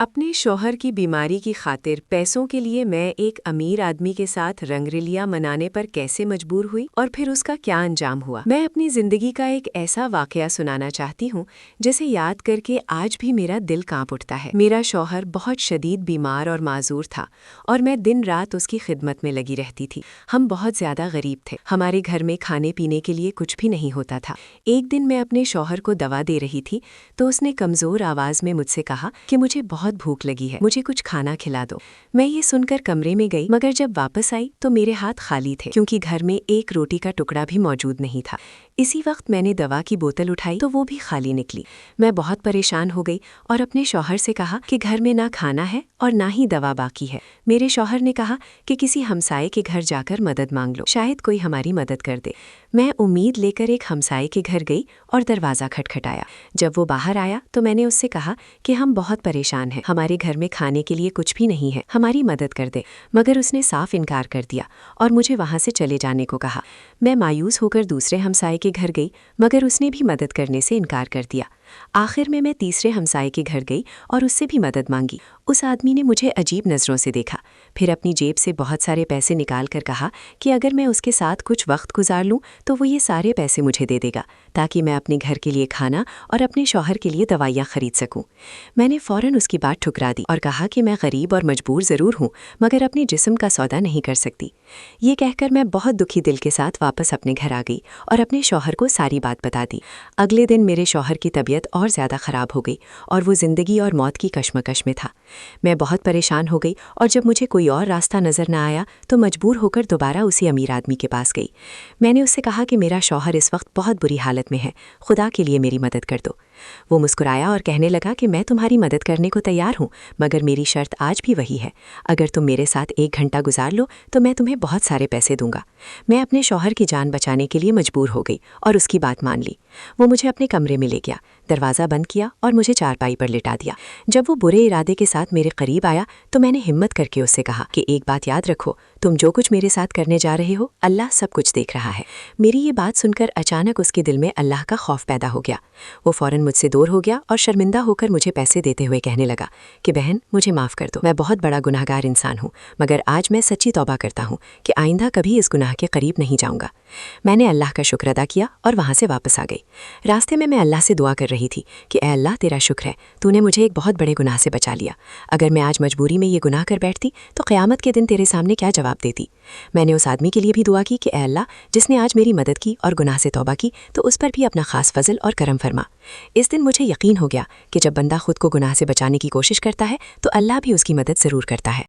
اپنے شوہر کی بیماری کی خاطر پیسوں کے لیے میں ایک امیر آدمی کے ساتھ رنگرلیاں منانے پر کیسے مجبور ہوئی اور پھر اس کا کیا انجام ہوا۔ میں اپنی زندگی کا ایک ایسا واقعہ سنانا چاہتی ہوں جسے یاد کر کے آج بھی میرا دل کانپ اٹھتا ہے۔ میرا شوہر بہت شدید بیمار اور معذور تھا اور میں دن رات اس کی خدمت میں لگی رہتی تھی۔ ہم بہت زیادہ غریب تھے، ہمارے گھر میں کھانے پینے کے لیے کچھ بھی نہیں ہوتا تھا۔ ایک دن میں اپنے شوہر کو دوا دے رہی تھی تو اس نے کمزور آواز میں مجھ سے کہا کہ مجھے بہت بھوک لگی ہے، مجھے کچھ کھانا کھلا دو۔ میں یہ سن کر کمرے میں گئی، مگر جب واپس آئی تو میرے ہاتھ خالی تھے کیونکہ گھر میں ایک روٹی کا ٹکڑا بھی موجود نہیں تھا۔ اسی وقت میں نے دوا کی بوتل اٹھائی تو وہ بھی خالی نکلی۔ میں بہت پریشان ہو گئی اور اپنے شوہر سے کہا کہ گھر میں نہ کھانا ہے اور نہ ہی دوا باقی ہے۔ میرے شوہر نے کہا کہ کسی ہمسائے کے گھر جا کر مدد مانگ لو، شاید کوئی ہماری مدد کر دے۔ میں امید لے کر ایک ہمسائے کے گھر گئی اور دروازہ کھٹکھٹایا۔ جب وہ باہر آیا تو میں نے اس سے کہا کہ ہم بہت پریشان ہیں، ہمارے گھر میں کھانے کے لیے کچھ بھی نہیں ہے، ہماری مدد کر دے۔ مگر اس نے صاف انکار کر دیا اور مجھے وہاں سے چلے جانے کو کہا۔ میں مایوس ہو کر دوسرے ہمسائے کے گھر گئی، مگر اس نے بھی مدد کرنے سے انکار کر دیا۔ آخر میں تیسرے ہمسائے کے گھر گئی اور اس سے بھی مدد مانگی۔ اس آدمی نے مجھے عجیب نظروں سے دیکھا، پھر اپنی جیب سے بہت سارے پیسے نکال کر کہا کہ اگر میں اس کے ساتھ کچھ وقت گزار لوں تو وہ یہ سارے پیسے مجھے دے دے گا تاکہ میں اپنے گھر کے لیے کھانا اور اپنے شوہر کے لیے دوائیاں خرید سکوں۔ میں نے فوراً اس کی بات ٹھکرا دی اور کہا کہ میں غریب اور مجبور ضرور ہوں، مگر اپنے جسم کا سودا نہیں کر سکتی۔ یہ کہہ کر میں بہت دکھی دل کے ساتھ واپس اپنے گھر آ گئی اور اپنے شوہر کو ساری بات بتا دی۔ اگلے دن میرے شوہر کی طبیعت اور زیادہ خراب ہو گئی اور وہ زندگی اور موت کی کشمکش میں تھا۔ میں بہت پریشان ہو گئی اور جب مجھے کوئی اور راستہ نظر نہ آیا تو مجبور ہو کر دوبارہ اسی امیر آدمی کے پاس گئی۔ میں نے اس سے کہا کہ میرا شوہر اس وقت بہت بری حالت میں ہے، خدا کے لیے میری مدد کر دو۔ وہ مسکرایا اور کہنے لگا کہ میں تمہاری مدد کرنے کو تیار ہوں، مگر میری شرط آج بھی وہی ہے، اگر تم میرے ساتھ 1 گھنٹہ گزار لو تو میں تمہیں بہت سارے پیسے دوں گا۔ میں اپنے شوہر کی جان بچانے کے لیے مجبور ہو گئی اور اس کی بات مان لی۔ وہ مجھے اپنے کمرے میں لے گیا، دروازہ بند کیا اور مجھے چارپائی پر لٹا دیا۔ جب وہ برے ارادے کے ساتھ میرے قریب آیا تو میں نے ہمت کر کے اس سے کہا کہ ایک بات یاد رکھو، تم جو کچھ میرے ساتھ کرنے جا رہے ہو اللہ سب کچھ دیکھ رہا ہے۔ میری یہ بات سن کر اچانک اس کے دل میں اللہ کا خوف پیدا ہو گیا۔ وہ فوراً مجھ سے دور ہو گیا اور شرمندہ ہو کر مجھے پیسے دیتے ہوئے کہنے لگا کہ بہن مجھے معاف کر دو، میں بہت بڑا گناہگار انسان ہوں، مگر آج میں سچی توبہ کرتا ہوں کہ آئندہ کبھی اس گناہ کے قریب نہیں جاؤں گا۔ میں نے اللہ کا شکر ادا کیا اور وہاں سے واپس آ گئی۔ راستے میں اللہ سے دعا کر رہی تھی کہ اے اللہ تیرا شکر ہے، تو نے مجھے ایک بہت بڑے گناہ سے بچا لیا۔ اگر میں آج مجبوری میں یہ گناہ کر بیٹھتی تو قیامت کے دن تیرے سامنے کیا جواب دیتی۔ میں نے اس آدمی کے لیے بھی دعا کی کہ اے اللہ جس نے آج میری مدد کی اور گناہ سے توبہ کی تو اس پر بھی اپنا خاص فضل اور کرم فرما۔ اس دن مجھے یقین ہو گیا کہ جب بندہ خود کو گناہ سے بچانے کی کوشش کرتا ہے تو اللہ بھی اس کی مدد ضرور کرتا ہے۔